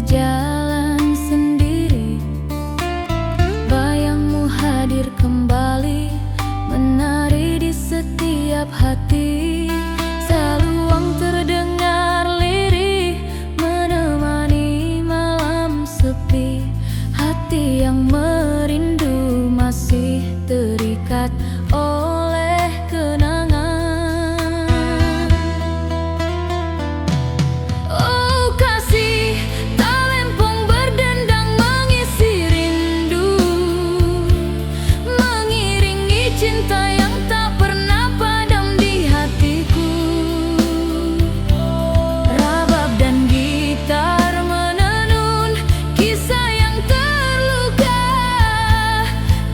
berjalan sendiri. Bayangmu hadir kembali, menari di setiap hati. Saluang terdengar lirih, menemani malam sepi. Hati yang merindu masih terikat oleh kenangan. Oh kasih, talempong berdendang mengisi rindu, mengiringi cinta yang tak pernah padam di hatiku. Rabab dan gitar menenun kisah yang terluka,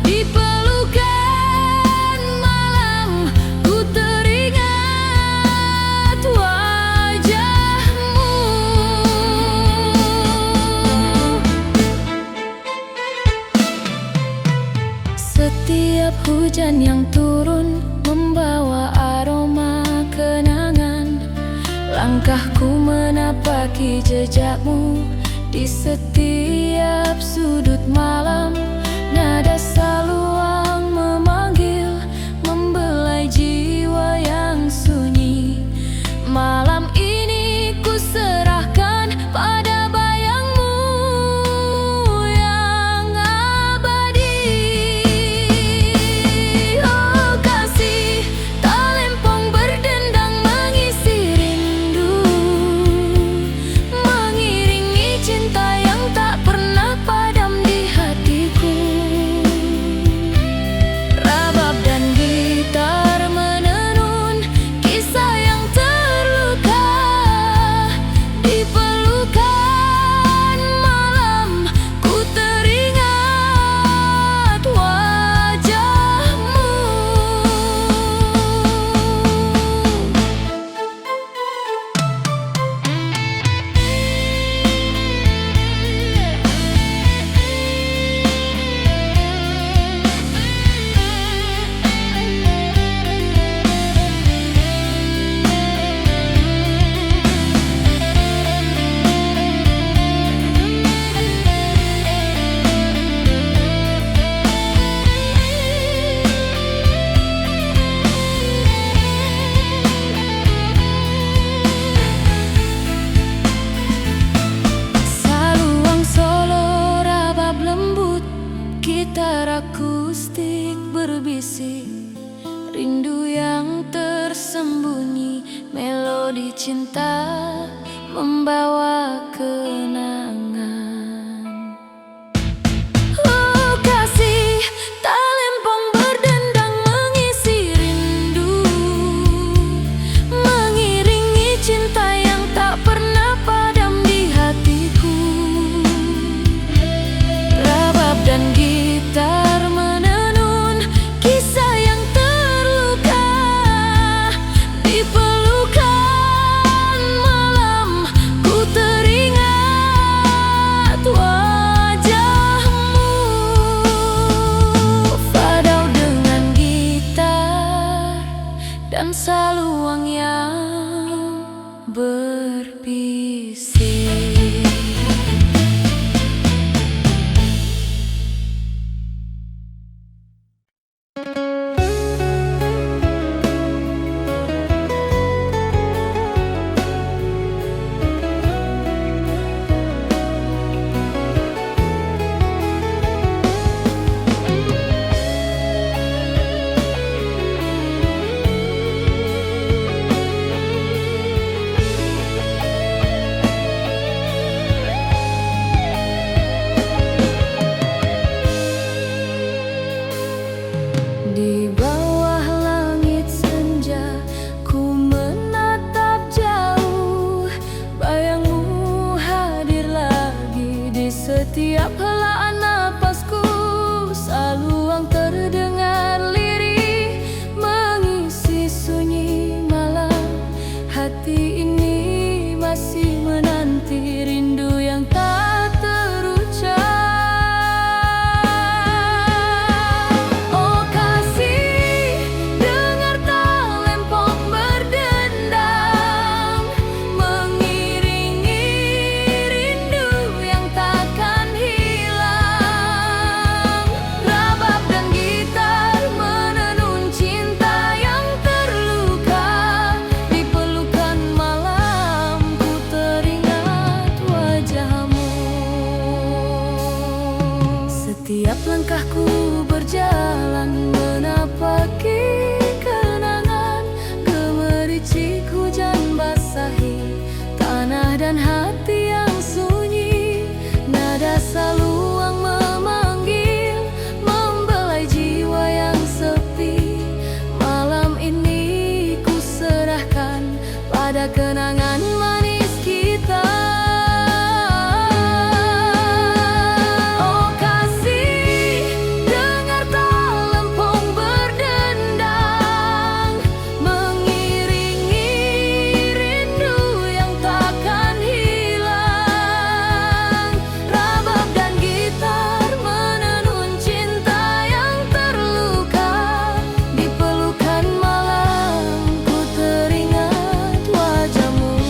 di pelukan malam ku teringat wajahmu. Setiap hujan yang turun membawa aroma kenangan. Langkahku menapaki jejakmu di setiap sudut malam. Nada saluang memanggil, membelai jiwa yang sunyi. Malam ini ku serahkan pada bayangmu yang abadi. Oh kasih, talempong berdendang mengisi rindu, mengiringi cinta yang tak pernah padam di hatiku. Rabab dan gitar menenun kisah yang terluka, di pelukan malam ku teringat wajahmu. Saluang solo, rabab lembut, gitar akustik berbisik. Rindu yang tersembunyi, melodi cinta membawa kenangan. Oh kasih, talempong berdendang mengisi rindu, mengiringi cinta yang tak pernah padam di hatiku. Rabab dan gitar menenun kisah yang terluka, di pelukan malam ku teringat pada kenangan manis kita. Oh kasih, dengar talempong berdendang, mengiringi rindu yang takkan hilang. Rabab dan gitar menenun cinta yang terluka. Di pelukan malam ku teringat wajahmu.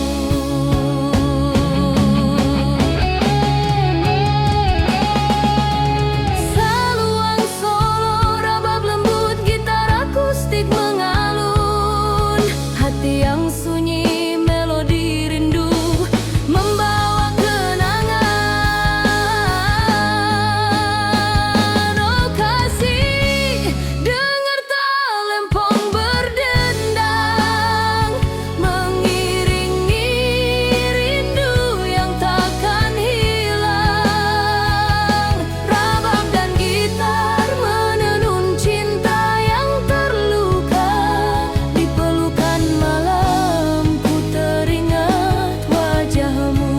Saluang solo, rabab lembut, gitar akustik mengalun. Hati yang sunyi, melodi rindu membawa kenangan. Oh kasih, dengar talempong berdendang, mengiringi rindu yang takkan hilang. Rabab dan gitar menenun cinta yang terluka. Di pelukan malam ku teringat wajahmu.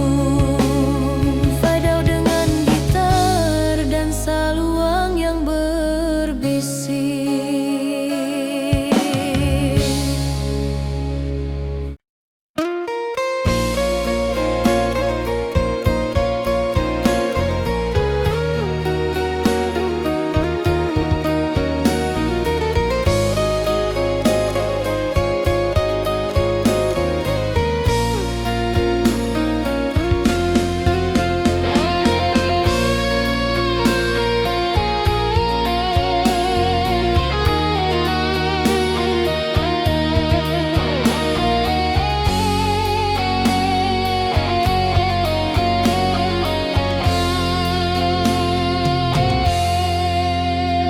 Fadau dengan gitar dan saluang yang berbisik.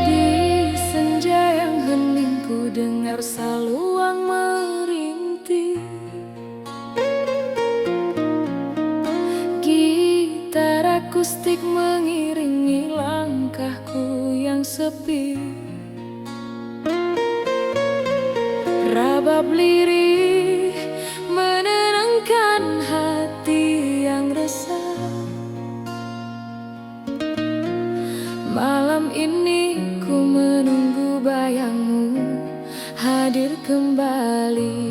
Di senja yang hening ku dengar saluang merintih. Gitar akustik mengiringi langkahku yang sepi. Rabab lirih menenangkan hati yang resah. Malam ini ku menunggu bayangmu hadir kembali.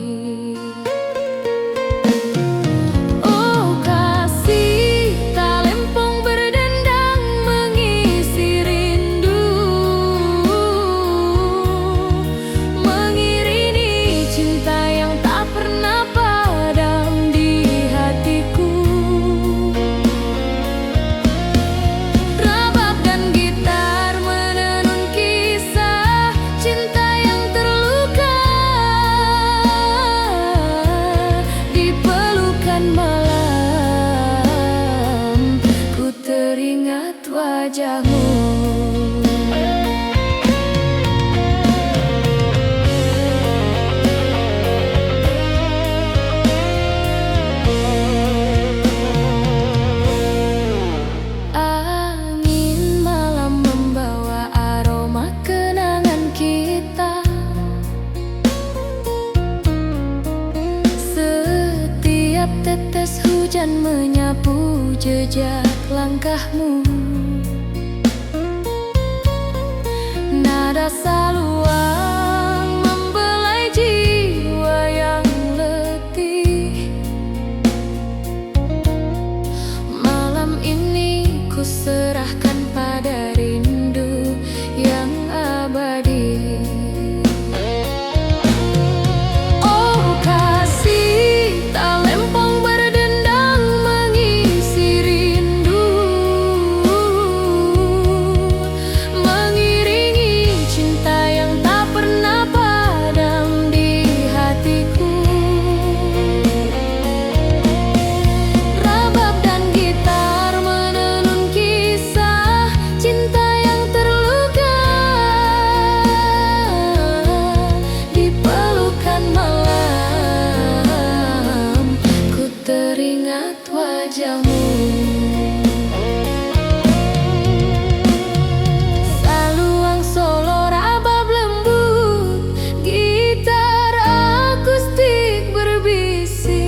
Oh kasih, talempong berdendang mengisi rindu, mengiringi cinta yang tak pernah padam di hatiku. Rabab dan gitar menenun kisah cinta yang terluka. Di pelukan malam ku teringat wajahmu. Angin malam membawa aroma kenangan kita. Setiap tetes hujan menyapu jejak langkahmu. Nada saluang membelai jiwa yang letih. Malam ini ku serahkan pada rindu yang abadi. Oh kasih, talempong berdendang mengisi rindu, mengiringi cinta yang tak pernah padam di hatiku. Rabab dan gitar menenun kisah cinta yang terluka. Di pelukan malam ku teringat wajahmu. Saluang solo, rabab lembut, gitar akustik berbisik.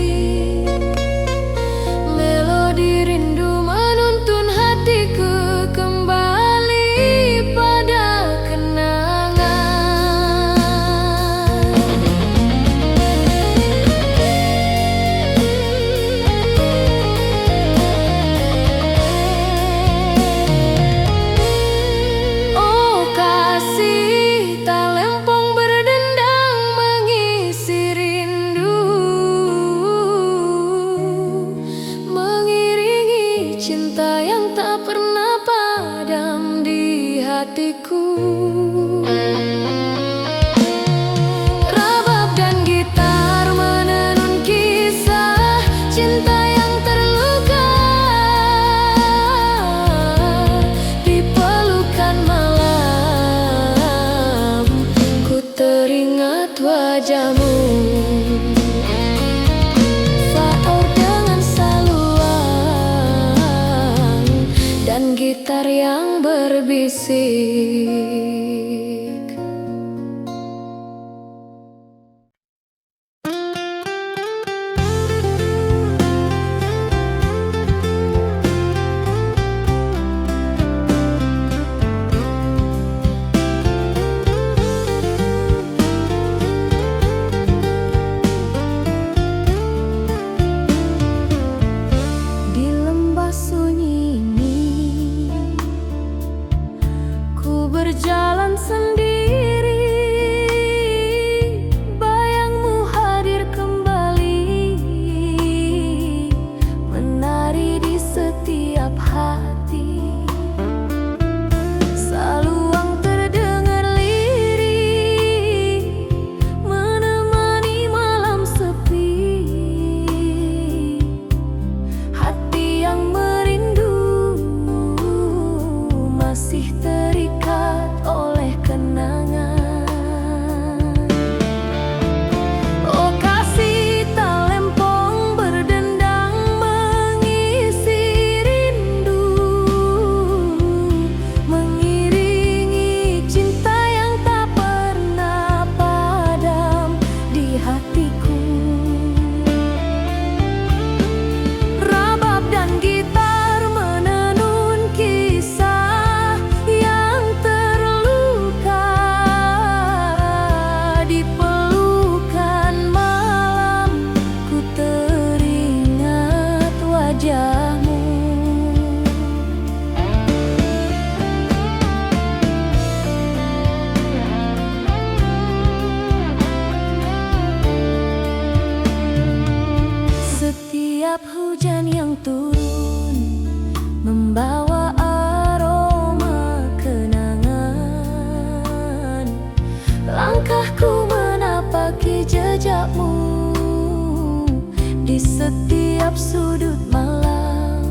musik. Di lembah sunyi ini ku berjalan sendiri, bayangmu hadir kembali, menari di setiap hati. Saluang terdengar lirih, menemani malam sepi. Hati yang merindu masih terikat oleh kenangan. Oh kasih tak lempong berdendang mengisi rindu, mengiringi cinta yang tak pernah padam di hatiku. Rabab dan gitar menenun kisah yang terluka. Di pelukan malam ku teringat wajahmu. Setiap hujan yang turun membawa aroma kenangan. Langkahku menapaki jejakmu di setiap sudut malam.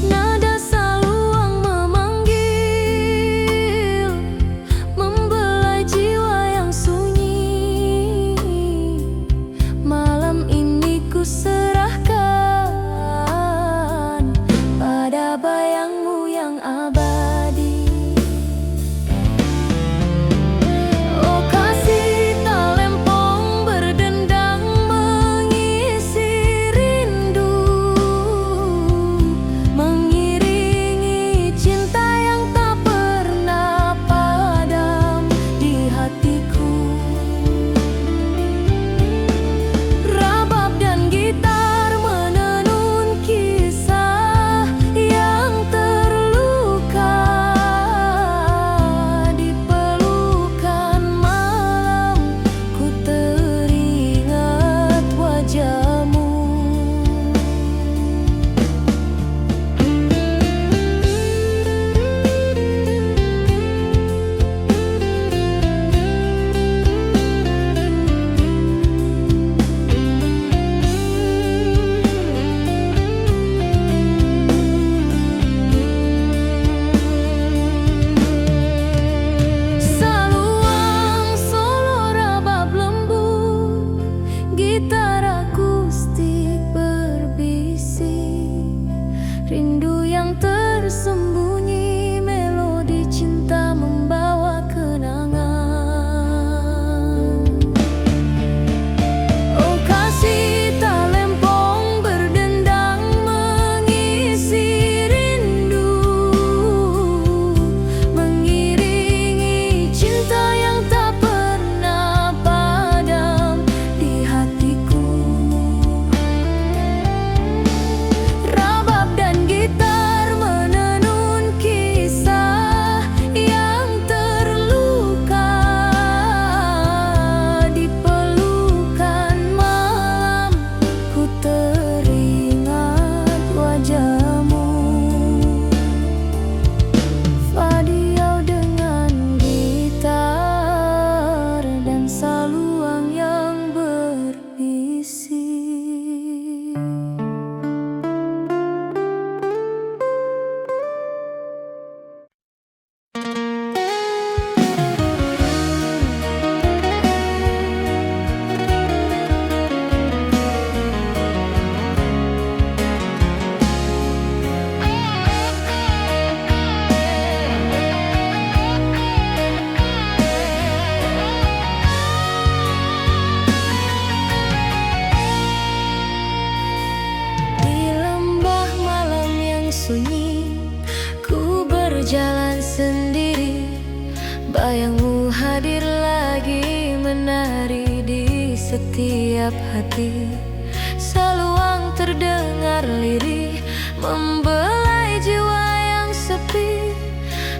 Nada saluang memanggil, membelai jiwa yang sunyi. Malam ini ku serahkan pada bayangmu yang abadi. Oh kasih tak lempong berdendang mengisi rindu, Bayangmu hadir lagi, menari di setiap hati. Seluang terdengar lirih, membelai jiwa yang sepi.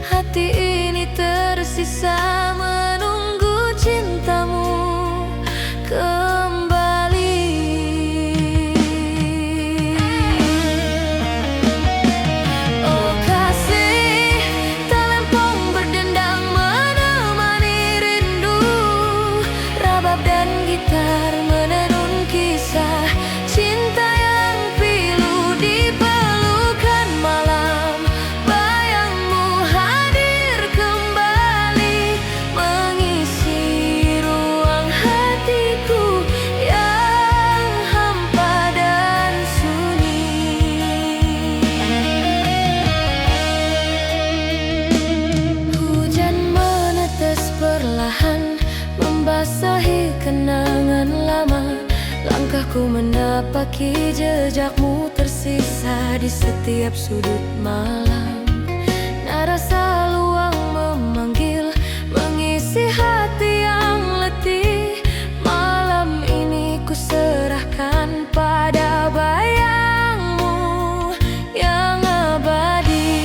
Hati ini tersisa menunggu cintamu kembali. Oh kasih, talempong berdendang menemani rindu. Rabab dan gitar menenun kisah cinta yang pilu di pelukan malam. Bayangmu hadir kembali, mengisi ruang hatiku yang hampa dan sunyi. Hujan menetes perlahan, membasahi kenangan lama. Langkahku menapaki jejakmu tersisa di setiap sudut malam. Rasa luang memanggil, mengisi hati yang letih. Malam ini ku serahkan pada bayangmu yang abadi.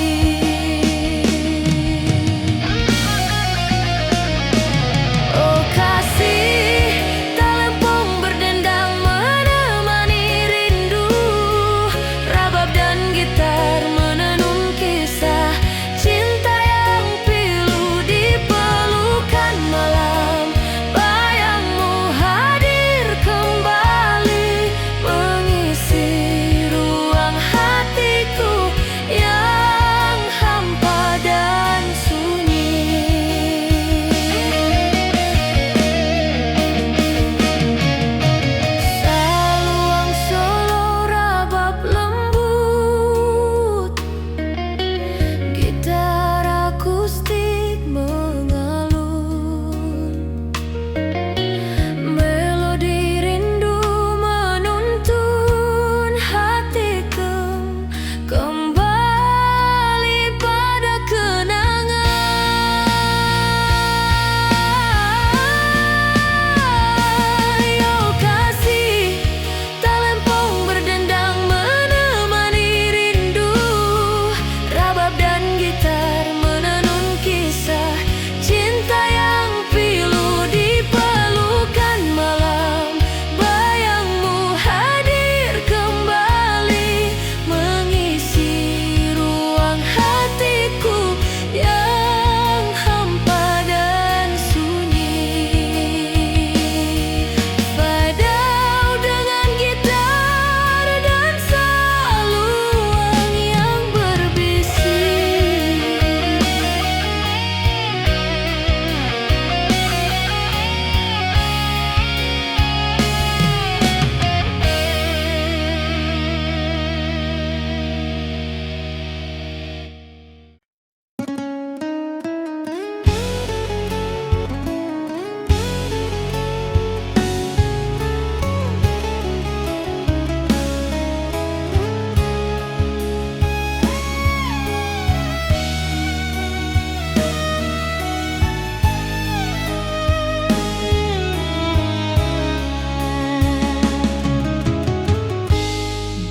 Oh kasih, talempong berdendang menemani rindu. Rabab dan gitar menenun kisah cinta yang pilu di pelukan malam. Bayangmu hadir kembali, mengisi ruang hatiku yang hampa dan sunyi. Saluang solo rabab lembut, gitar akustik mengalun. Melodi rindu menuntun hatiku kembali pada kenangan. Yo kasih, talempong berdendang menemani rindu. Rabab dan gitar menenun kisah cinta yang pilu di pelukan malam. Bayangmu hadir kembali, mengisi ruang hatiku yang hampa dan sunyi. Fadau dengan gitar dan saluang yang berbisik.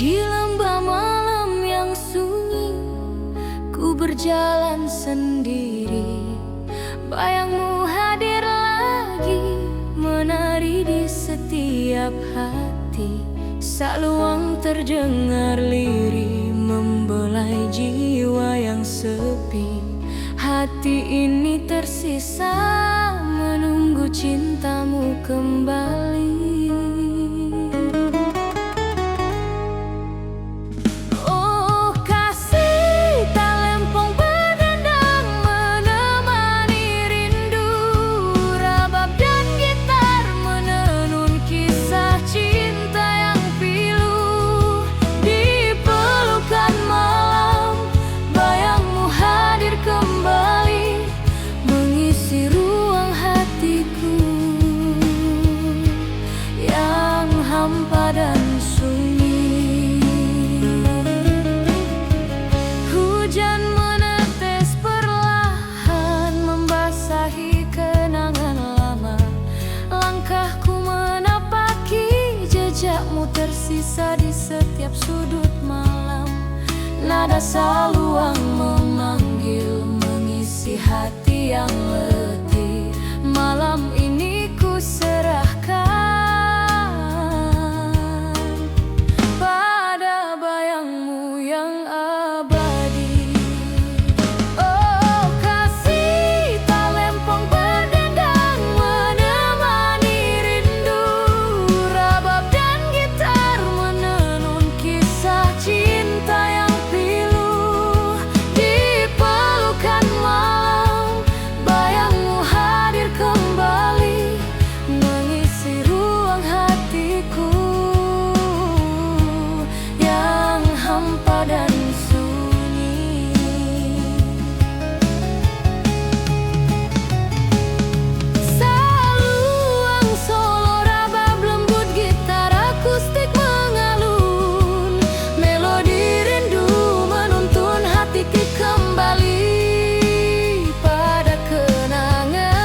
Di lembah malam yang sunyi, ku berjalan sendiri. Bayangmu hadir lagi, menari di setiap hati. Saluang terdengar lirih, membelai jiwa yang sepi. Hati ini tersisa menunggu cintamu kembali. Oh kasih, talempong berdendang menemani rindu. Rabab dan gitar menenun kisah cinta yang pilu di pelukan malam. Bayangmu hadir kembali, mengisi ruang hatiku yang hampa dan sunyi. Hujan menetes perlahan, membasahi jejakmu tersisa di setiap sudut malam. Nada saluang memanggil, mengisi hati yang letih. Malam ini ku serahkan pada bayangmu yang abadi. Oh kasih talempong berdendang menemani rindu, rabab dan gitar menenun kisah cinta yang pilu. Di pelukan malam bayangmu hadir kembali, mengisi ruang hatiku yang hampa dan sunyi. Saluang solo rabab lembut, gitar akustik mengalun, melodi rindu menuntun hatiku kembali pada kenangan.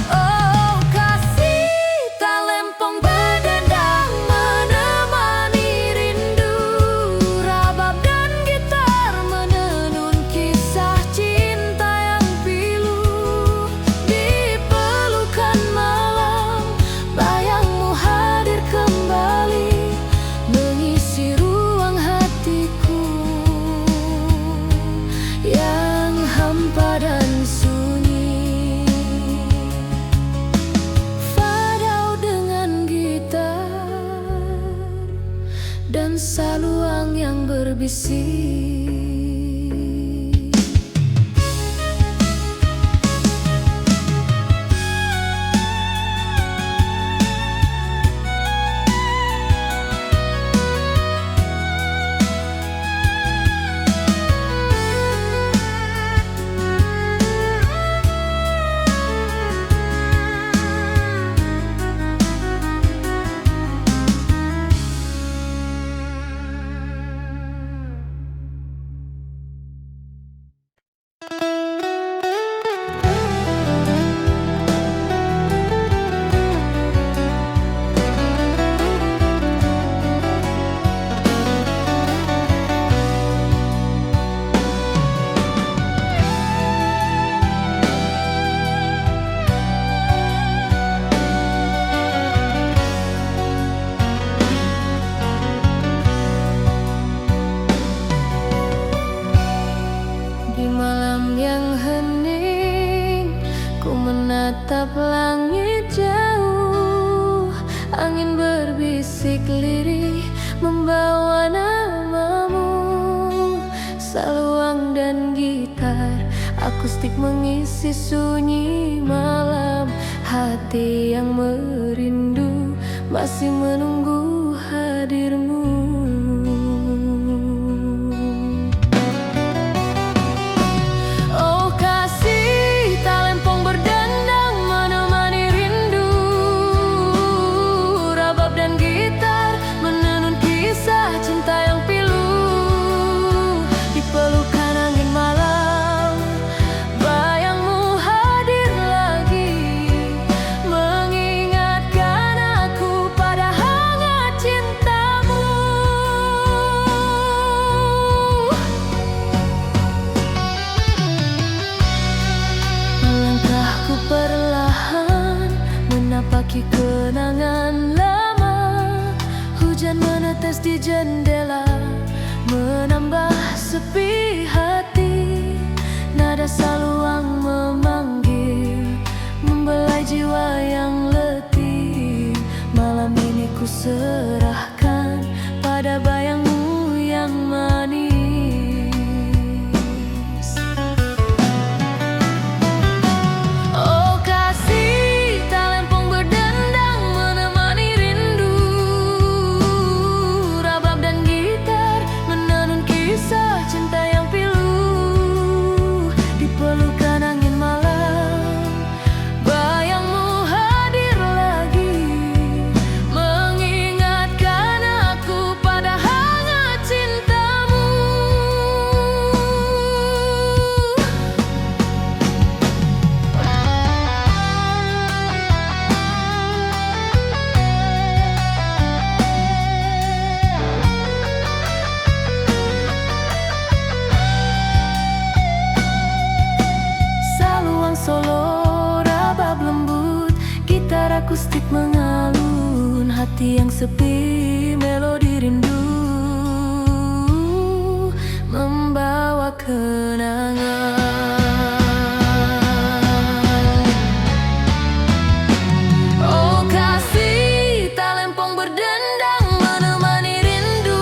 Oh kasih talempong berdendang menemani rindu, rabab dan gitar menenun kisah cinta yang pilu. Di pelukan malam bayangmu hadir kembali, mengisi ruang hatiku yang hampa dan sunyi. Fadau dengan gitar dan saluang yang berbisik. Di malam yang hening, ku menatap langit jauh. Angin berbisik lirih membawa namamu. Saluang dan gitar akustik mengisi sunyi malam. Hati yang merindu masih menunggu hadirmu. Oh kasih talempong berdendang menemani rindu, rabab dan gitar menenun kisah cinta yang pilu. Di pelukan angin malam bayangmu hadir lagi, mengingatkan aku pada hangat cintamu. Melangkahku perlahan menapaki kenangan lama. Hujan menetes di jendela menambah sepi hati. Nada saluang memanggil, membelai jiwa yang letih. Malam ini ku serahkan pada bayangmu yang manis. Oh kasih talempong berdendang menemani rindu, rabab dan gitar menenun kisah cinta yang pilu. Di pelukan angin malam bayangmu hadir lagi, mengingatkan aku pada hangat akustik mengalun, hati yang sepi, melodi rindu membawa kenangan. Oh kasih, talempong berdendang menemani rindu,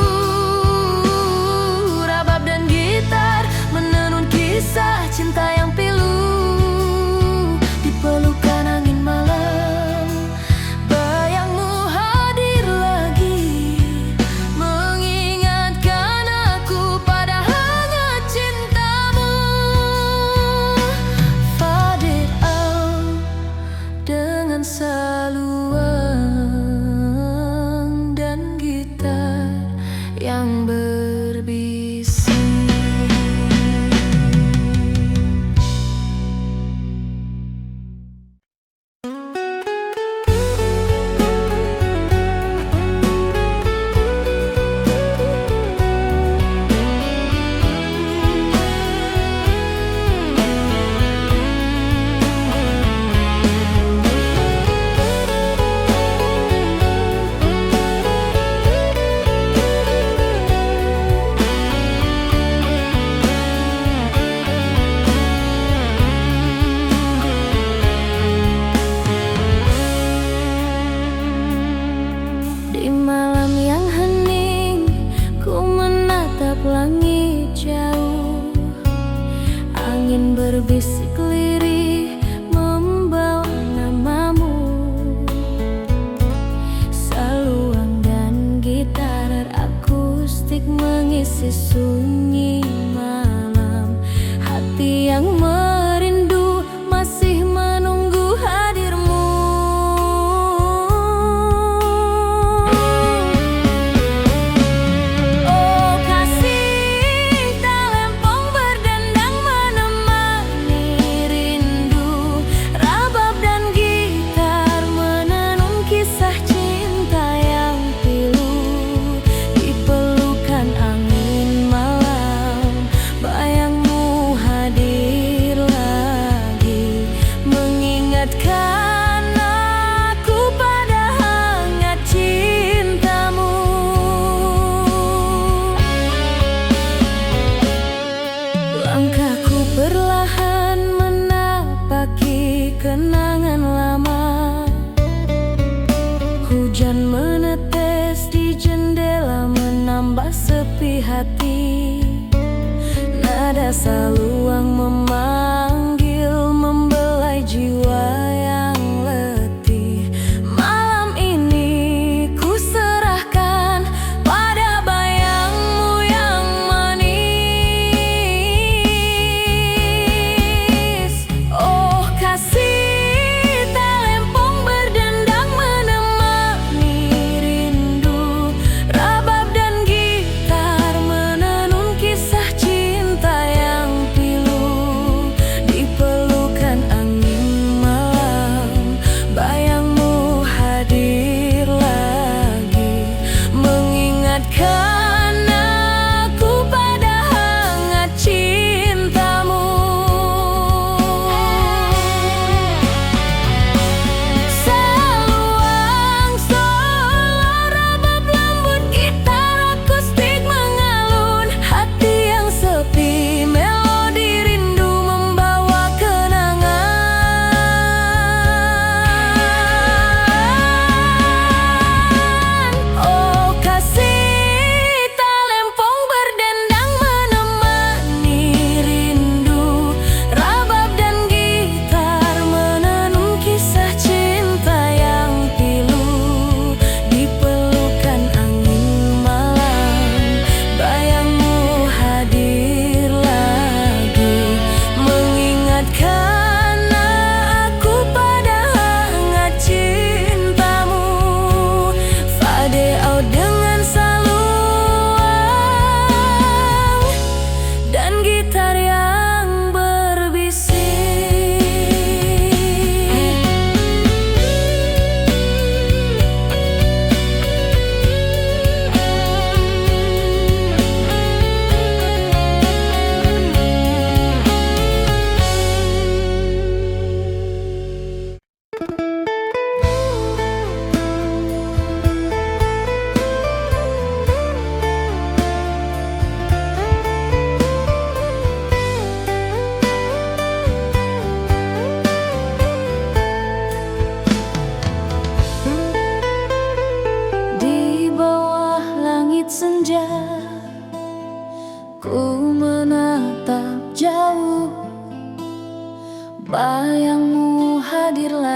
rabab dan gitar menenun kisah cinta yang pilu. Di pelukan angin malam, bayangmu hadir lagi, mengingatkan aku pada hangat cintamu. Faded out dengan saluang dan gitar yang berbisik. Di malam yang hening, ku menatap langit jauh. Angin berbisik lirih membawa namamu. Saluang dan gitar akustik mengisi sunyi malam. Hati yang merindu masih menunggu hadirmu. Oh kasih, talempong berdendang menemani rindu, rabab dan gitar menenun kisah cinta yang pilu. Di pelukan angin malam, bayangmu hadir lagi, mengingatkan aku pada hangat cintamu. Langkahku perlahan menapaki kenangan lama. Hujan menetes di jendela menambah sepi hati. Nada saluang memanggil, membelai jiwa yang letih. Malam ini ku serahkan pada bayangmu yang manis. Oh kasih, talempong berdendang menemani rindu, rabab dan gitar menenun kisah cinta yang pilu.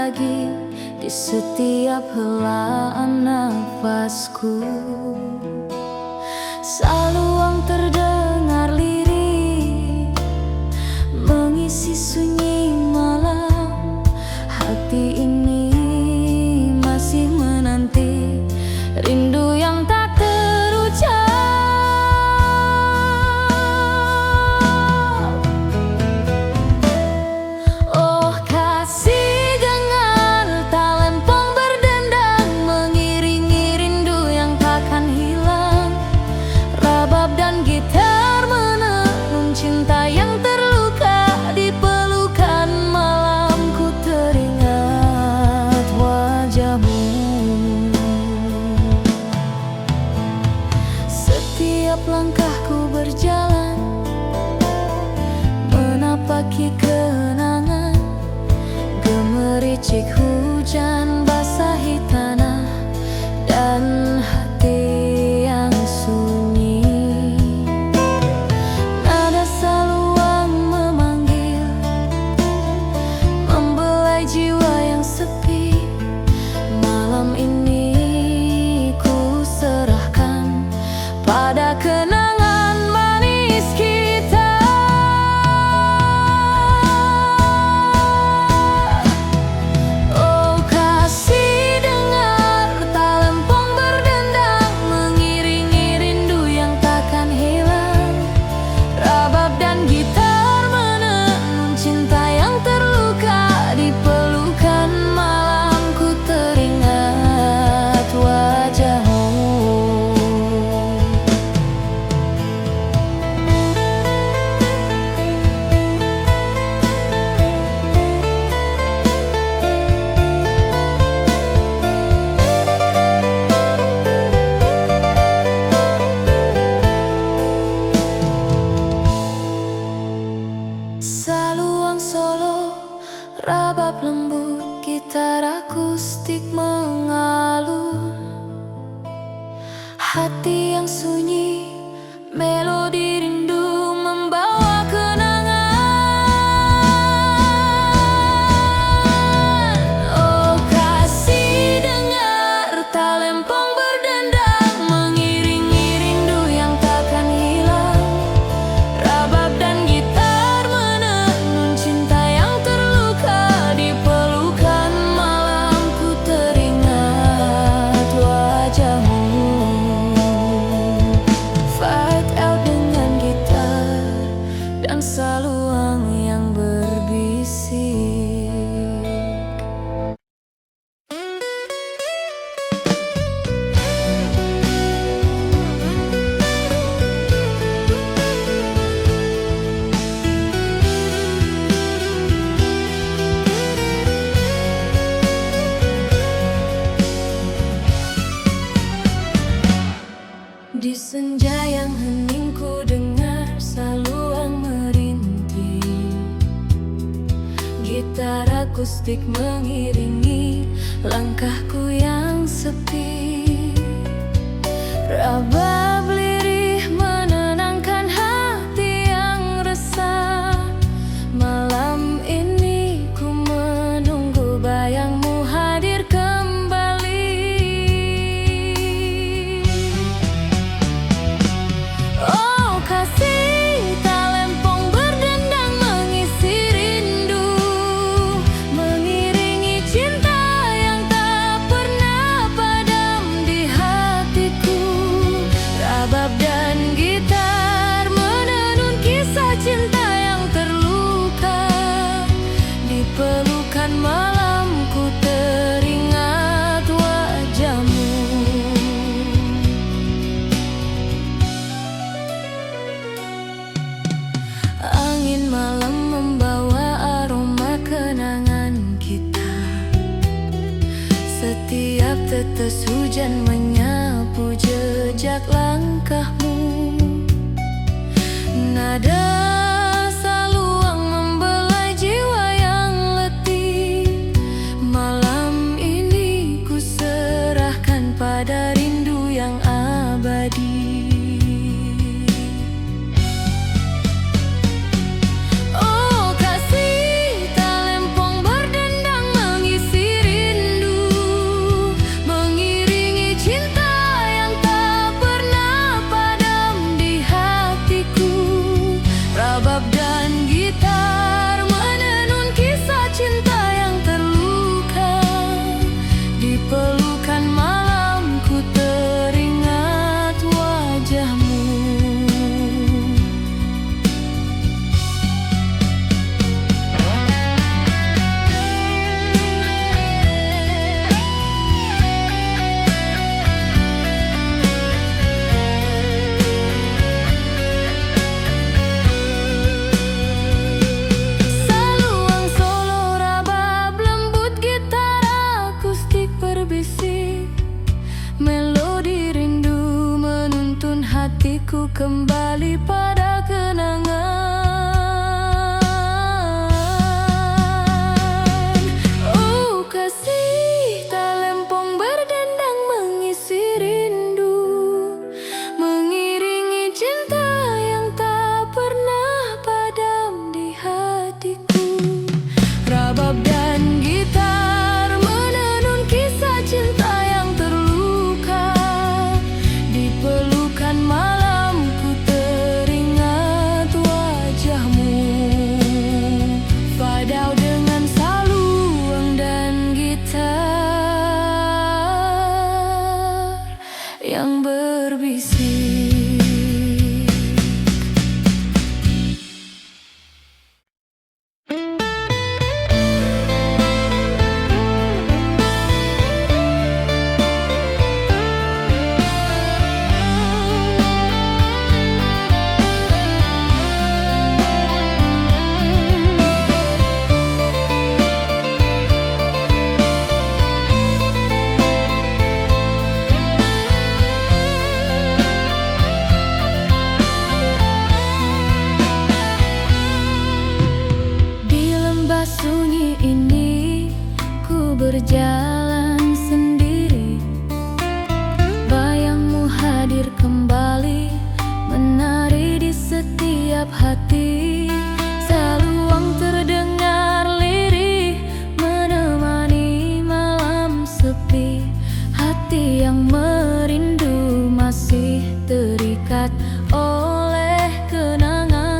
lagi di setiap helaan nafasku. Saluang terdengar lirih mengisi sunyi malam. Hati ini masih menanti rindu yang tak terucap. Oh kasih, dengar talempong berdendang mengiringi rindu yang takkan hilang. Rabab dan gitar menenun cinta yang terluka di pelukan malam. Ku teringat wajahmu. Setiap langkahku berjalan menapaki kenangan. Gemericik hujan basahi tanah dan hati yang sunyi. Nada saluang memanggil, membelai jiwa yang sepi. Malam ini ku serahkan pada kenangan manis kita. Oh kasih, dengar talempong berdendang mengiringi rindu yang takkan hilang. Rabab dan gitar menenun cinta yang terluka di pelukan malam. Ku teringat wajahmu. Saluang solo, rabab lembut, gitar akustik mengalun. Hati yang sunyi, melodi rindu membawa kenangan. Oh kasih, dengar talempong berdendang mengiringi rindu yang takkan hilang. Rabab dan gitar menenun cinta yang terluka di pelukan malam. Ku teringat wajahmu. Fight out dengan gitar dan saluang yang berbisik. Di senja yang hening ku dengar saluang merintih. Gitar akustik mengiringi langkahku yang sepi. Rabab lirih menenangkan hati yang resah. Malam ini ku menunggu bayangmu hadir kembali. Oh kasih, talempong berdendang mengisi rindu yang takkan hilang. Rabab dan gitar menenun cinta yang terluka di pelukan malam. Ku teringat wajahmu. Oh kasih, dengar talempong berdendang mengiringi rindu yang takkan hilang. Rabab dan gitar menenun cinta yang terluka di pelukan malam. Ku teringat wajahmu. Angin malam membawa aroma kenangan kita. Setiap tetes hujan menyapu jejak langkahmu. Nada saluang membelai jiwa yang letih. Malam ini ku serahkan pada rindu yang abadi. Oh kasih, talempong berdendang mengisi kembali pada kenangan. Oh kasih, talempong berdendang mengisi rindu, mengiringi cinta yang tak pernah padam di hatiku. Rabab dan gitar menenun kisah cinta yang terluka. Di pelukan malamku teringat wajahmu. Fadau dengan saluang dan gitar yang berbisik. Sunyi ini ku berjalan sendiri, bayangmu hadir kembali, menari di setiap hati. Saluang terdengar lirih, menemani malam sepi. Hati yang merindu masih terikat oleh kenangan.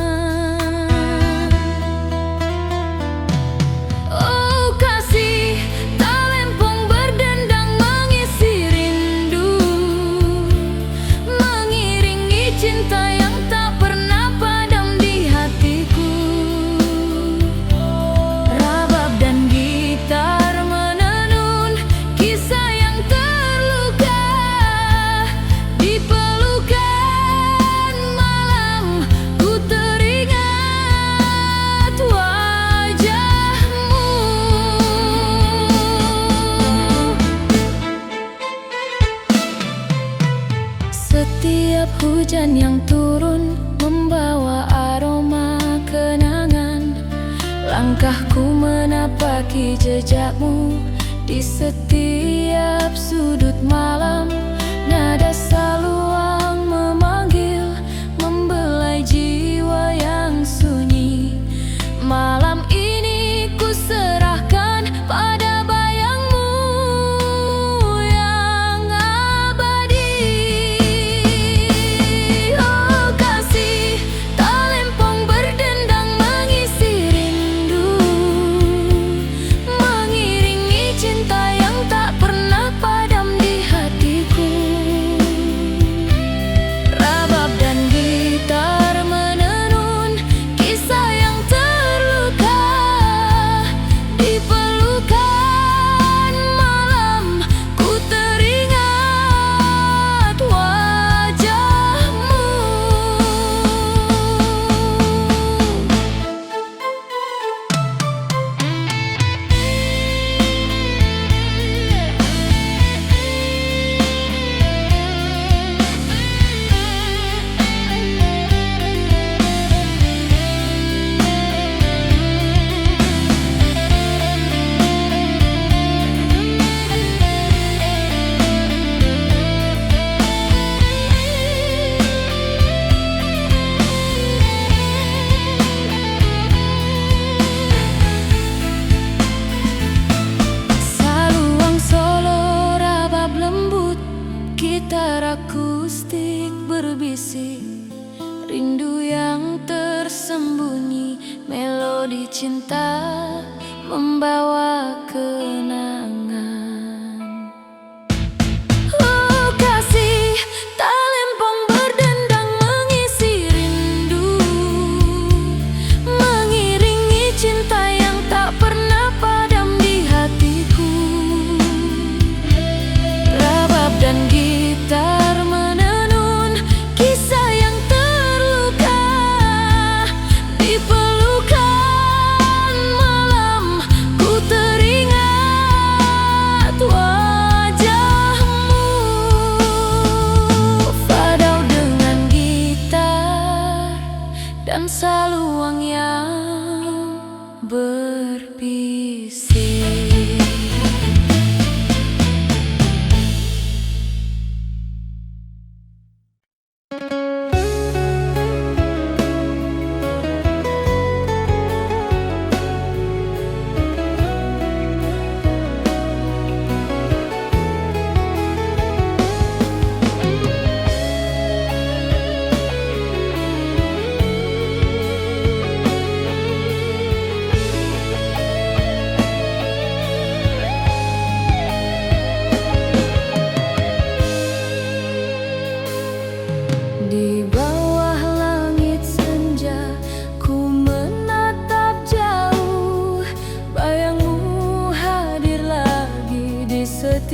Setiap hujan yang turun membawa aroma kenangan. Langkahku menapaki jejakmu di setiap sudut malam. Nada saluang memanggil, membelai jiwa yang sunyi. Malam ini ku serahkan pada bayangmu yang abadi. Oh kasih, talempong berdendang mengisi rindu, mengiringi cinta yang tak pernah padam di hatiku.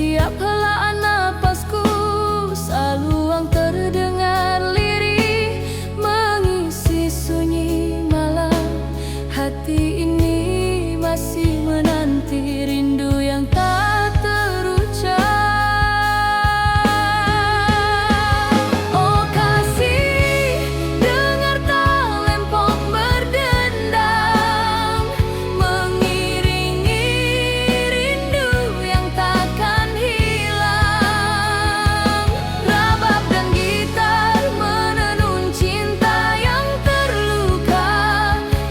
Setiap helaan napasku, saluang terdengar lirih, mengisi sunyi malam. Hati ini masih menanti rindu yang tak terucap. Oh kasih, dengar talempong berdendang, mengiringi rindu yang takkan hilang. Rabab dan gitar menenun cinta yang terluka.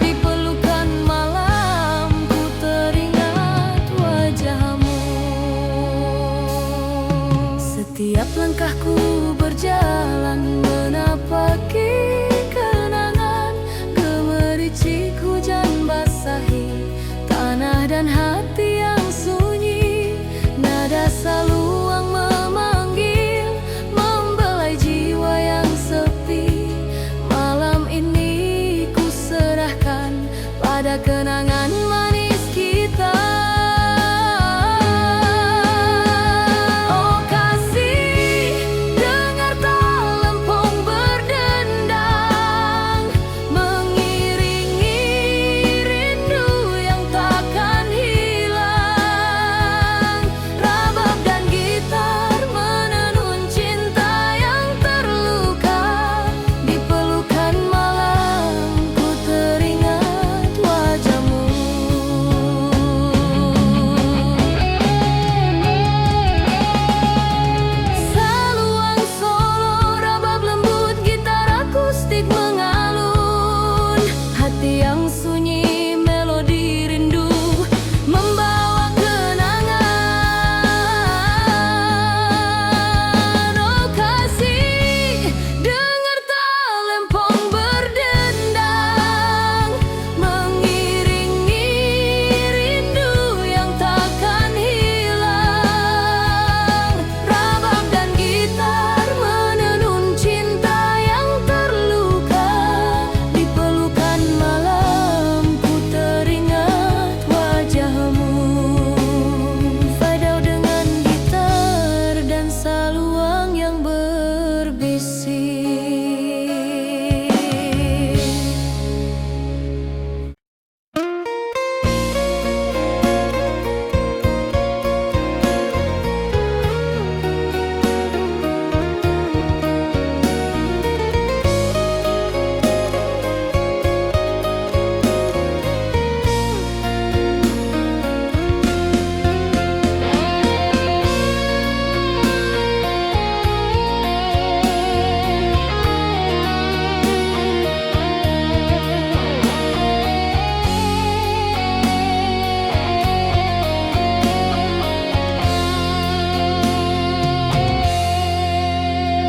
Di pelukan malam ku teringat wajahmu. Setiap langkahku berjalan menapaki kenangan, gemericik hujan basahi tanah dan hati yang sunyi. Nada saluang memanggil, membelai jiwa yang sepi. Malam ini ku serahkan pada kenangan manis kita. Oh kasih, dengar talempong berdendang, mengiringi rindu yang takkan hilang. Rabab dan gitar menenun cinta yang terluka. Di pelukan malam ku teringat wajahmu. Saluang solo, rabab lembut, gitar akustik mengalun. Hati yang sunyi, melodi rindu membawa kenangan. Oh kasih, dengar talempong berdendang, mengiringi rindu yang takkan hilang. Rabab dan gitar menenun cinta yang terluka. Di pelukan malam ku teringat wajahmu. Fadau dengan gitar dan saluang yang berbisik.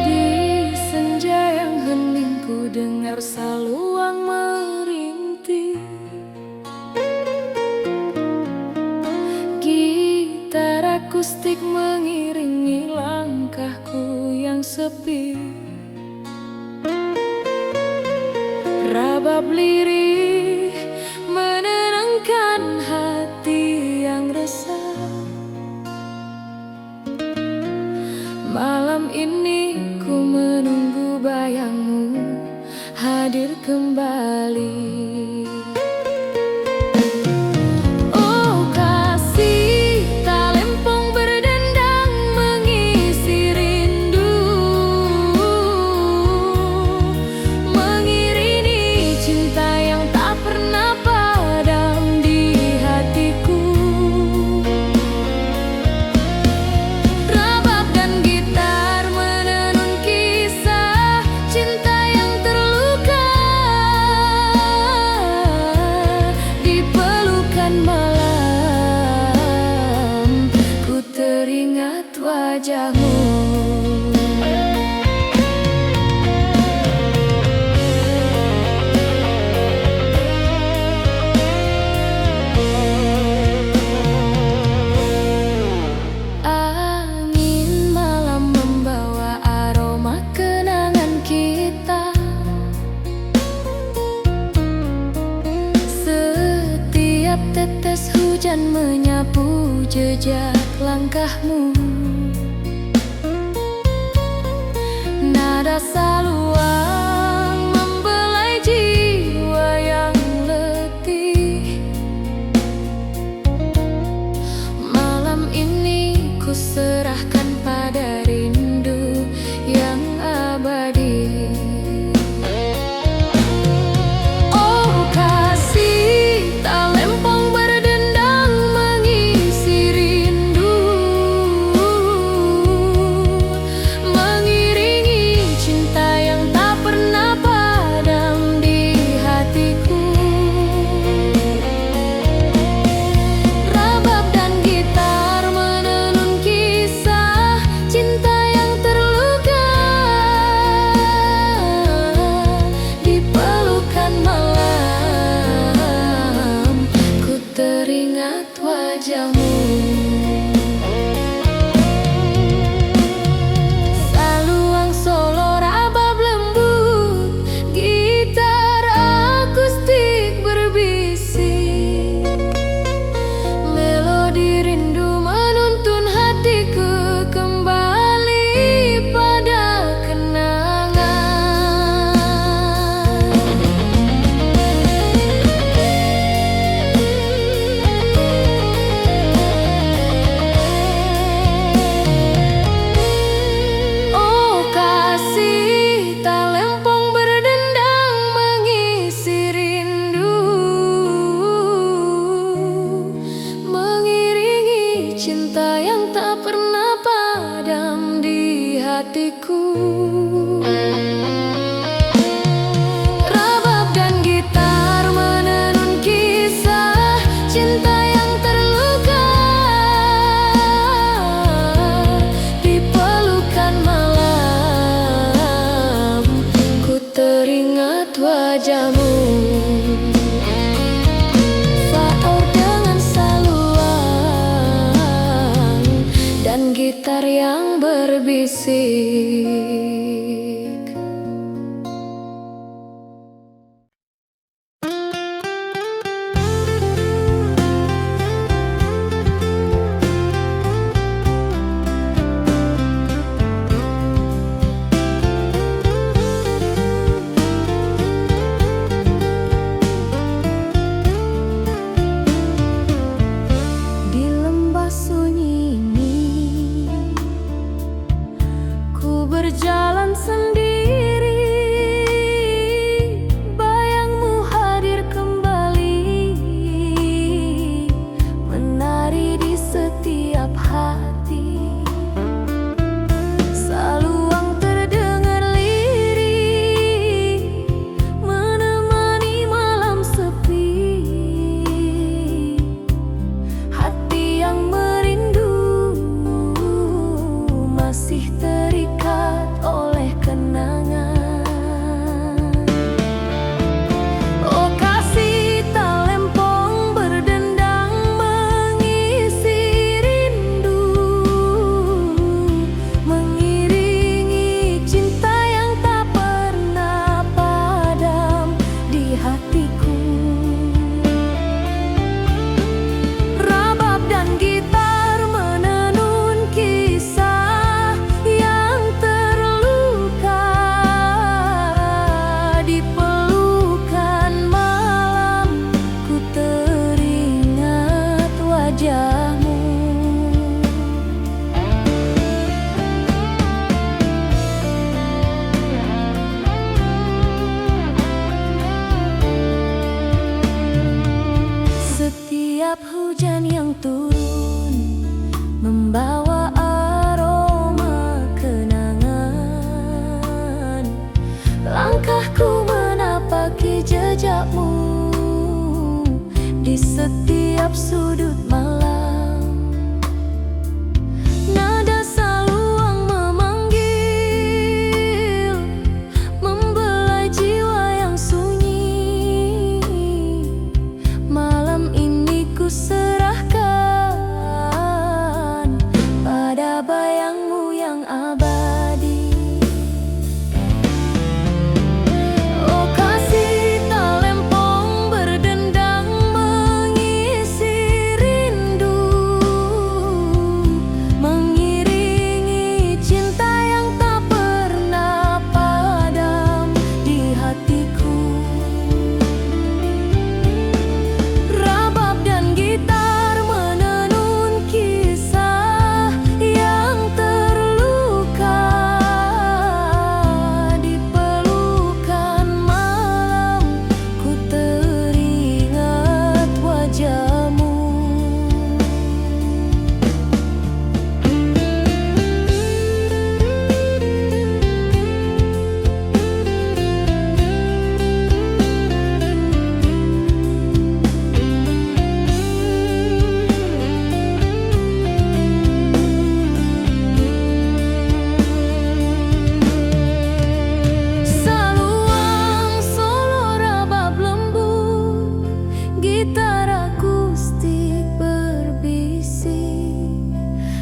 Di senja yang hening ku dengar saluang merintih. Gitar akustik mengiringi langkahku yang sepi. Rabab lirih menenangkan hati yang resah. Malam ini ku menunggu bayangmu hadir kembali. Oh kasih, talempong berdendang, mengisi rindu, mengiringi cinta yang tak pernah padam di hatiku. Rabab dan gitar menenun kisah cinta yang terluka. Di pelukan malam ku teringat wajahmu. Angin malam membawa aroma kenangan kita. Setiap tetes hujan menyapu jejak jejak langkahmu. Nada saluang membelai jiwa yang letih. Malam ini ku serahkan pada rindu yang abadi. Oh kasih tak lempong berdendang mengisi rindu, mengiringi cinta yang tak pernah padam di hatiku. Rabab dan gitar menenun kisah cinta yang terluka. Di pelukan malam ku teringat wajahmu. Saluang solo rabab lembut, gitar akustik berbisik. Melodi rindu menuntun hatiku kembali pada kenangan. Oh kasih tak lempong berdendang mengisi rindu, mengiringi cinta yang tak pernah padam di hatiku. Rabab dan gitar menenun kisah cinta yang terluka. Di pelukan malam ku teringat wajahmu. Faur dengan saluang dan gitar yang berbisik. Di lembah sunyi ini ku berjalan sendiri. Bayangmu hadir kembali, menari di setiap hati. Saluang terdengar lirih, menemani malam sepi. Hati yang merindu masih terikat oleh kenangan. Oh kasih tak lempong berdendang mengisi rindu, mengiringi cinta yang tak pernah padam di hatiku. Rabab dan gitar menenun kisah yang terluka. Di pelukan malam ku teringat wajahmu. Setiap hujan yang turun membawa aroma kenangan. Langkahku menapaki jejakmu di setiap sudut malam. Nada saluang memanggil, membelai jiwa yang sunyi. Malam ini ku serahkan pada bayangmu yang abadi. Oh kasih tak lempong berdendang mengisi rindu.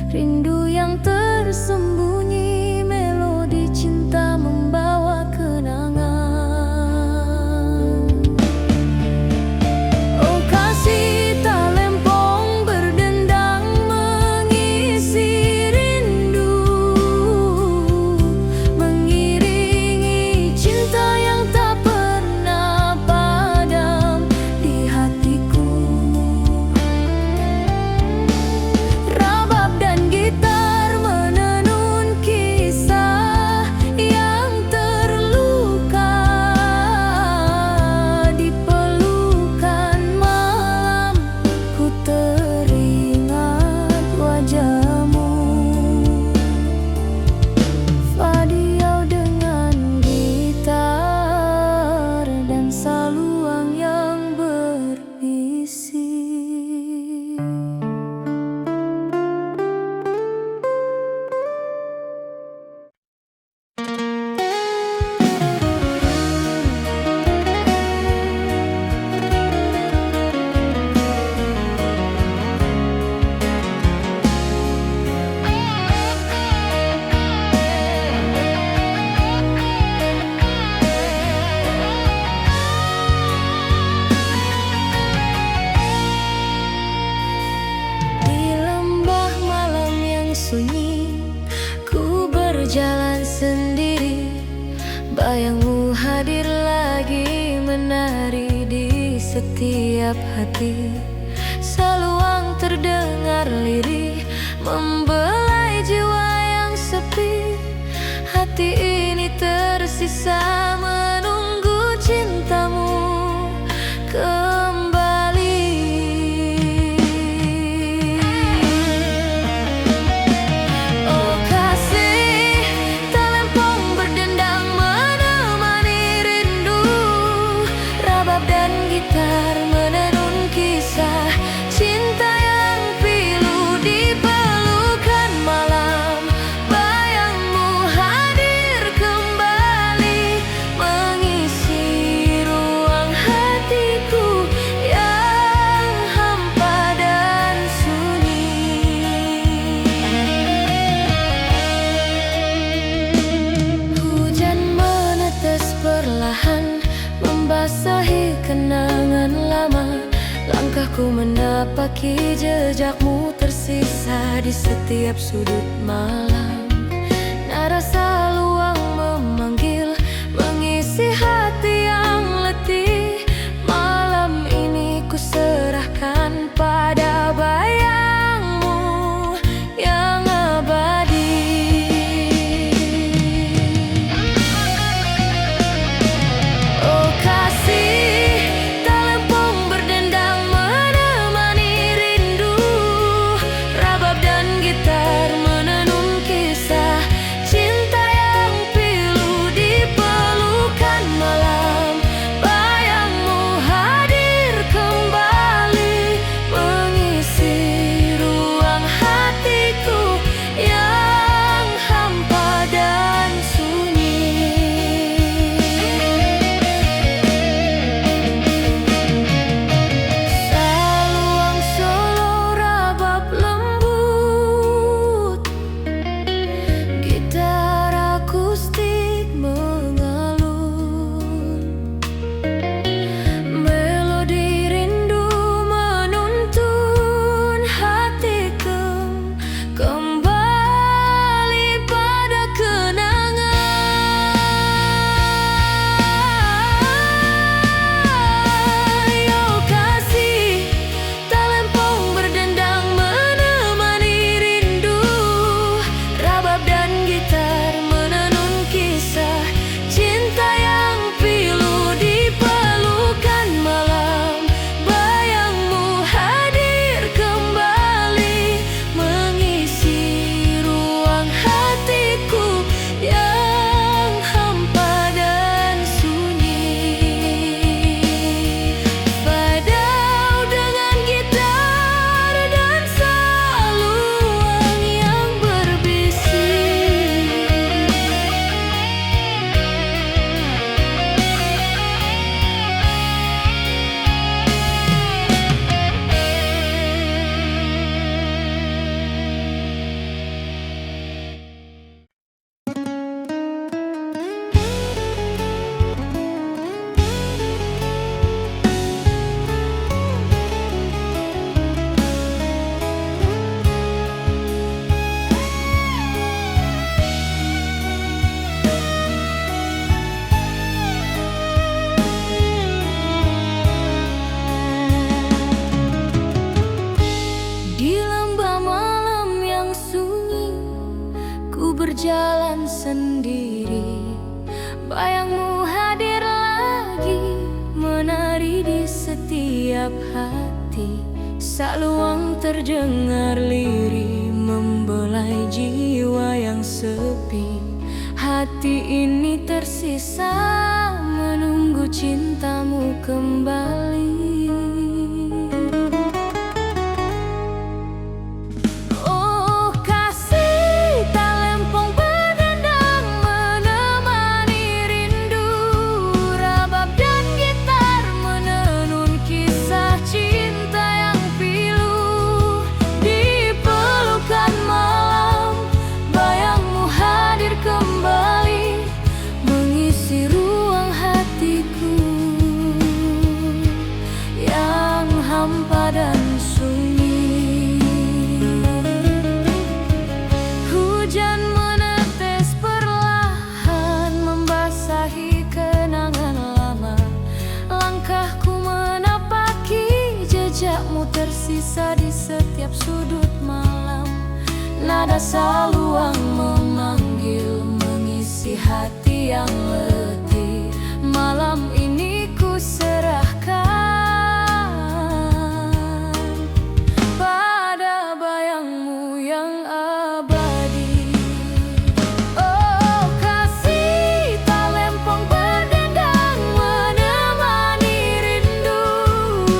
rindu yang tersembunyi, melodi cinta membawa kenangan. Oh kasih talempong berdendang mengisi rindu, mengiringi cinta yang tak pernah padam di hatiku. Rabab dan gitar menenun kisah yang terluka, di pelukan malam ku teringat wajahmu. Fadiau dengan gitar dan saluang yang berbisik. Di lembah malam yang sunyi, ku berjalan sendiri. Bayangmu hadir lagi, menari di setiap hati. Seluang terdengar lirih, membelai jiwa yang sepi. Hati ini tersisa menunggu cintamu kembali. Oh kasih talempong berdendang menemani rindu, rabab dan gitar menenun kisah cinta yang pilu di pelukan malam. Bayangmu hadir kembali, mengisi ruang hatiku yang hampa dan sunyi. Hujan menetes perlahan, membasahi kenangan lama. Langkahku menapaki jejakmu, tersisa di setiap sudut malam. Nada saluang memanggil, mengisi hati yang letih. Malam ini ku serahkan pada bayangmu yang abadi. Oh kasih talempong berdendang menemani rindu, rabab dan gitar menenun kisah jalan sendiri, bayangmu hadir lagi, menari di setiap hati. Saluang terdengar lirih, membelai jiwa yang sepi. Hati ini tersisa menunggu cintamu kembali. Oh kasih, talempong berdendang menemani rindu. Rabab dan gitar menenun kisah cinta yang pilu. Di pelukan malam, bayangmu hadir kembali, mengisi ruang hatiku yang hampa dan sunyi. Hujan menetes perlahan, membasahi kenangan lama. Langkahku menapaki jejakmu, tersisa di setiap sudut malam. Nada saluang memanggil, mengisi hati yang letih. Malam ini ku serahkan pada bayangmu yang abadi. Oh kasih, talempong berdendang menemani rindu.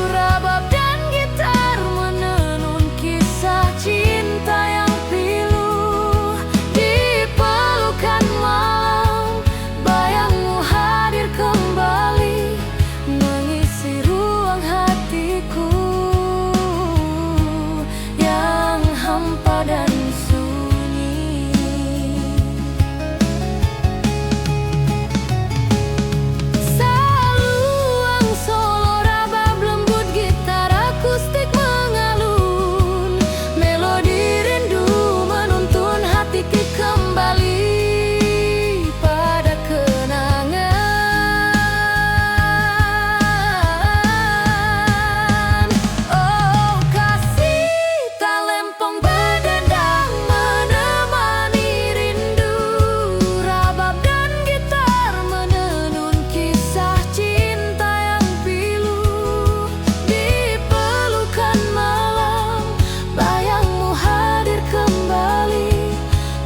Rabab dan gitar menenun kisah cinta yang pilu. Di pelukan malam, bayangmu hadir kembali, mengisi ruang hatiku yang hampa dan sunyi. Saluang solo, rabab lembut, gitar akustik mengalun. Melodi rindu menuntun hatiku kembali pada kenangan. Oh kasih, talempong berdendang menemani rindu. Rabab dan gitar menenun kisah cinta yang pilu. Di pelukan malam, bayangmu hadir kembali,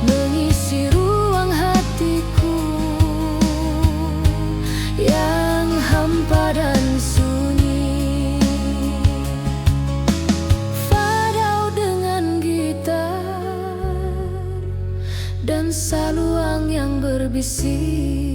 mengisi ruang hatiku yang hampa dan sunyi. Fadau dengan gitar dan saluang yang berbisik.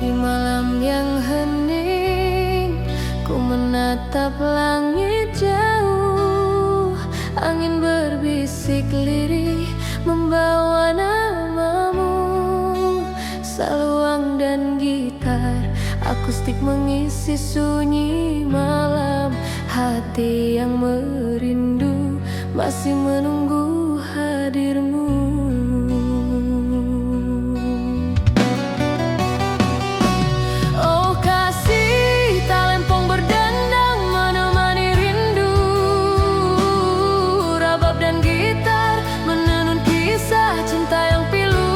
Di malam yang hening, ku menatap langit jauh. Angin berbisik lirih, membawa namamu. Saluang dan gitar akustik mengisi sunyi malam. Hati yang merindu masih menunggu hadirmu. Oh kasih, talempong berdendang menemani rindu. Rabab dan gitar menenun kisah cinta yang pilu.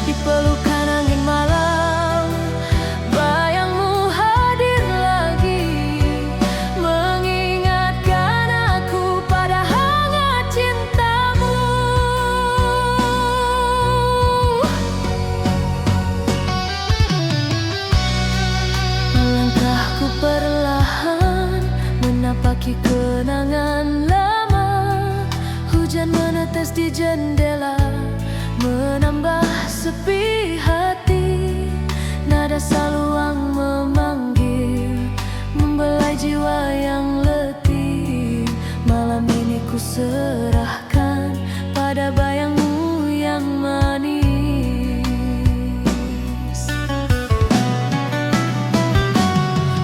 Di pelukan angin malam, bayangmu hadir lagi, mengingatkan aku pada hangat cintamu. Hujan menetes di jendela, menambah sepi hati. Nada saluang memanggil, membelai jiwa yang letih. Malam ini ku serahkan pada bayangmu yang manis.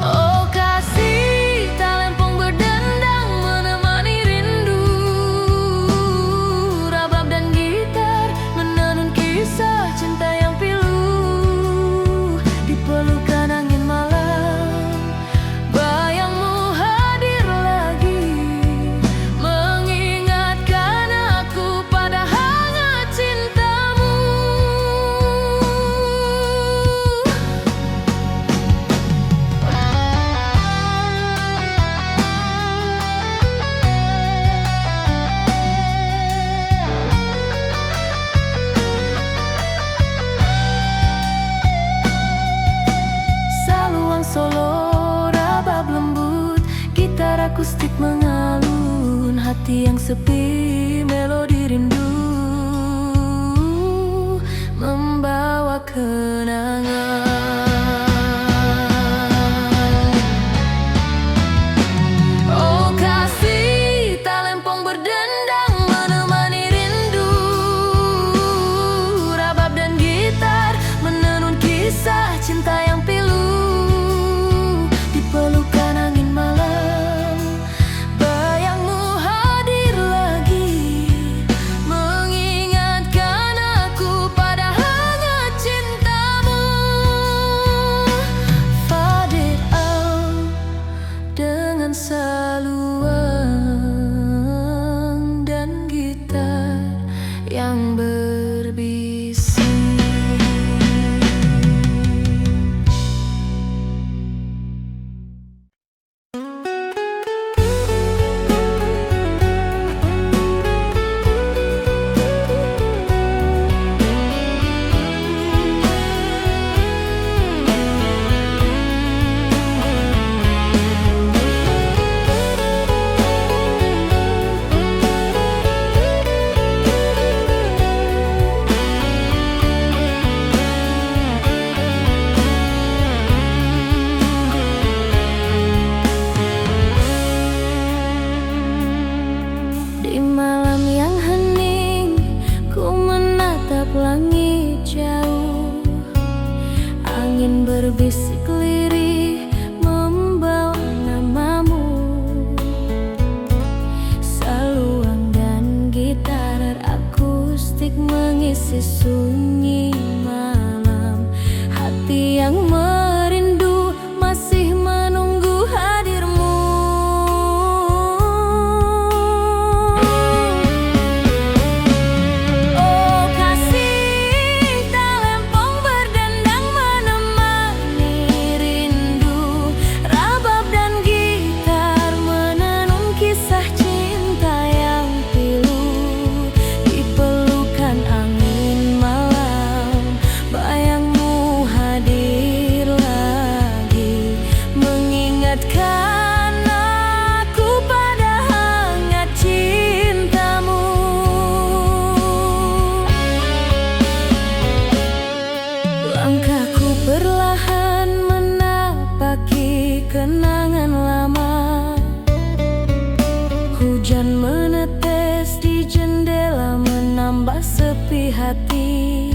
Oh kasih, talempong berdendang menemani rindu. Rabab dan gitar menenun kisah cinta yang pilu. Di pelukan angin malam, bayangmu hadir lagi, mengingatkan aku pada hangat cintamu. Saluang solo, rabab lembut, gitar akustik mengalun. Hati yang sepi, melodi rindu, membawa kenangan. Oh kasih, talempong berdendang menemani rindu. Rabab dan gitar menenun kisah cinta yang pilu. Di pelukan angin malam, bayangmu hadir lagi, mengingatkan aku pada hangat cintamu. Faded out dengan saluang dan gitar yang berbisik. Di malam yang hening, ku menatap langit jauh. Angin berbisik lirih, membawa namamu. Saluang dan gitar akustik mengisi sunyi malam. Hati yang merindu masih menunggu hadirmu. Oh kasih, talempong berdendang menemani rindu. Rabab dan gitar menenun kisah cinta yang pilu. Di pelukan angin malam, bayangmu hadir lagi, mengingatkan aku pada hangat cintamu. Langkahku perlahan menapaki kenangan lama. Hujan menetes di jendela, menambah sepi hati.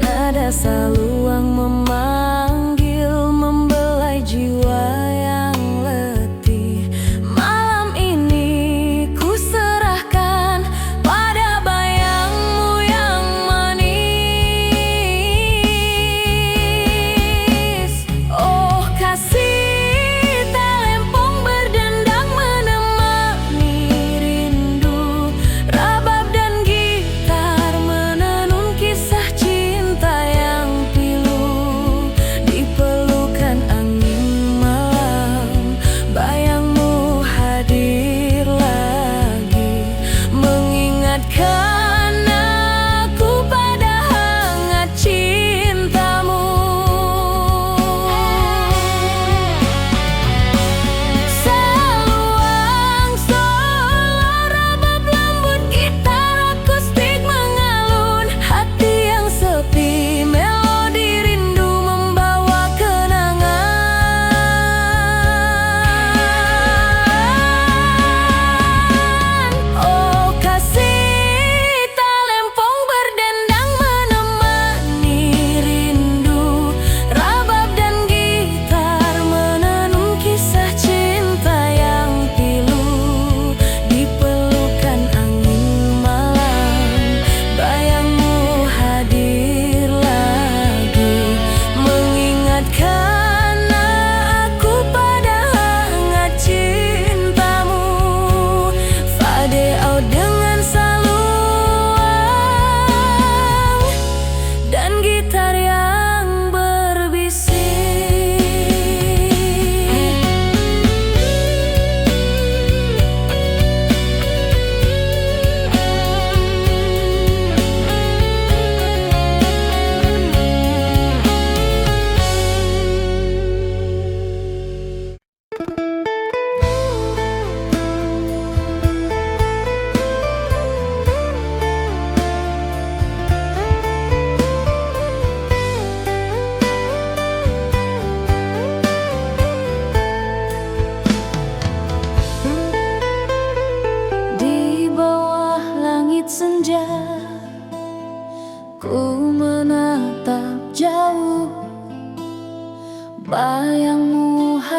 Nada saluang memanggil, membelai jiwa yang letih. Malam ini ku serahkan pada bayangmu yang manis. Oh kasih, talempong berdendang menemani rindu. Rabab dan gitar menenun kisah cinta yang pilu. Di pelukan angin malam, bayangmu hadir lagi, mengingatkan aku pada hangat cintamu. Saluang solo, rabab lembut,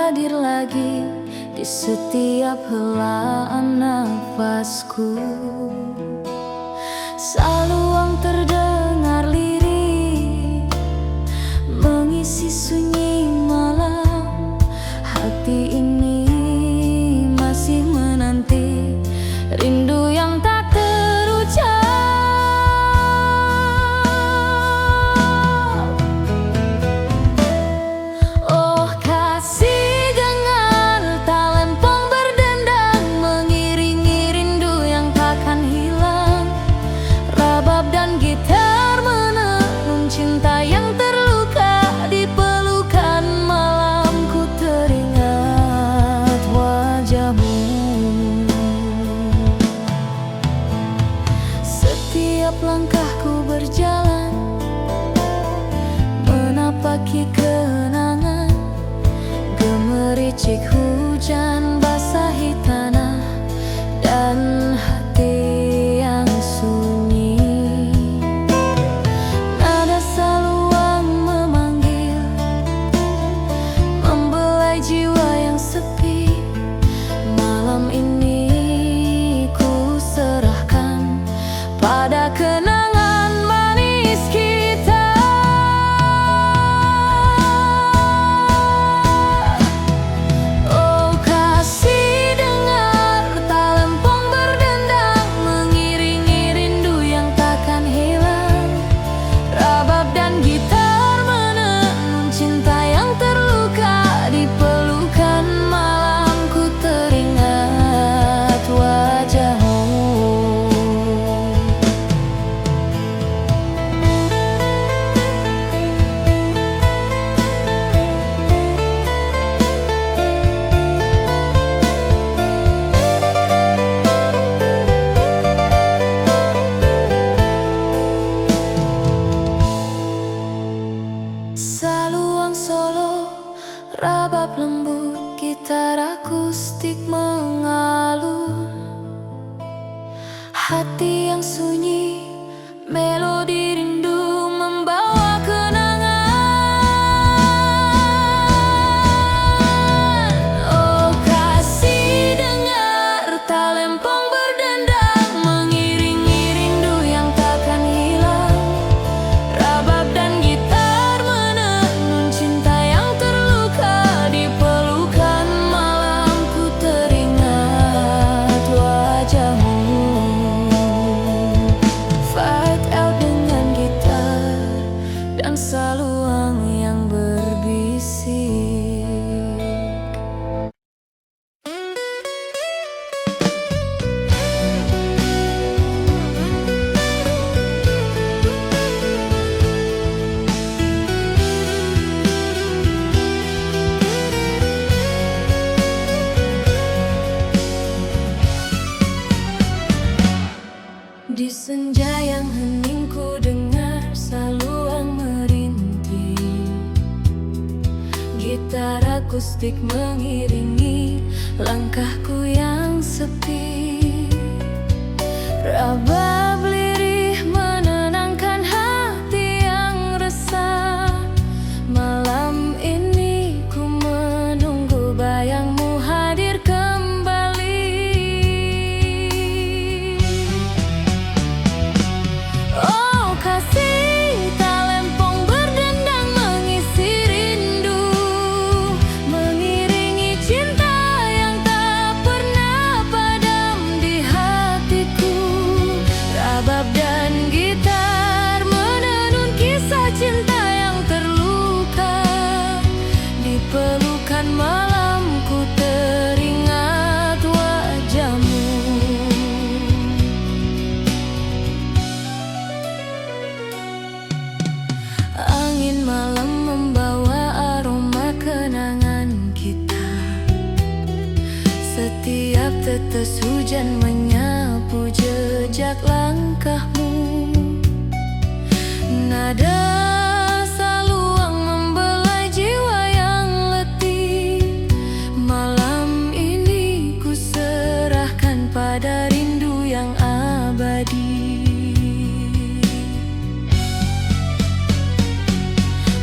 hadir lagi di setiap helaan nafasku. Saluang terdengar lirik mengisi sunyi malam. Hati ini masih menanti rindu yang tak terucap. Oh kasih, dengar talempong berdendang mengiringi rindu yang takkan hilang. Rabab dan gitar menenun cinta yang terluka. Di pelukan malam ku teringat wajahmu. Setiap langkahku berjalan menapaki kenangan. Gemericik hujan basahi tanah dan hati yang sunyi. Nada saluang memanggil, membelai jiwa yang sepi. Malam ini ku serahkan pada kenangan manis kita. Oh kasih, dengar talempong berdendang mengiringi rindu yang takkan hilang. Rabab dan gitar menenun cinta yang terluka. Di pelukan malam ku teringat wajahmu. Saluang solo, rabab lembut, gitar akustik mengalun. Hati yang sunyi, melodi rindu membawa kenangan. Oh kasih, dengar talempong berdendang mengiringi rindu yang takkan hilang. Rabab dan gitar menenun cinta yang terluka. Di pelukan malam ku teringat wajahmu. Fight out dengan gitar dan saluang yang berbisik. Di senja yang hening ku dengar saluang merintih. Gitar akustik mengiringi langkahku yang sepi. Rabab lirih menenangkan hati yang resah. Malam ini ku menunggu bayangmu hadir kembali. Oh kasih, talempong berdendang mengisi rindu, mengiringi cinta yang tak pernah padam di hatiku. Rabab dan gitar menenun kisah cinta yang terluka. Di pelukan malam ku teringat wajahmu. Angin malam membawa aroma kenangan kita. Setiap tetes hujan menyapu jejak langkahmu. Nada saluang membelai jiwa yang letih. Malam ini ku serahkan pada rindu yang abadi.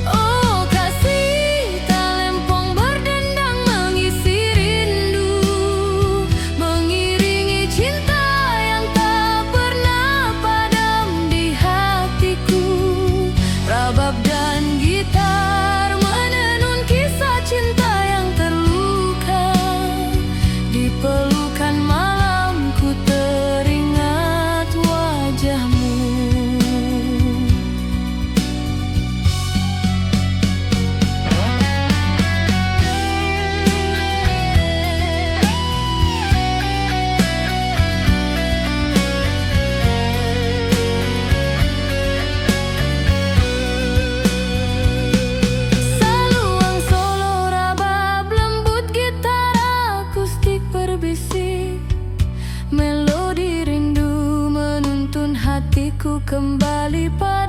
Oh kasih, talempong berdendang hatiku kembali pada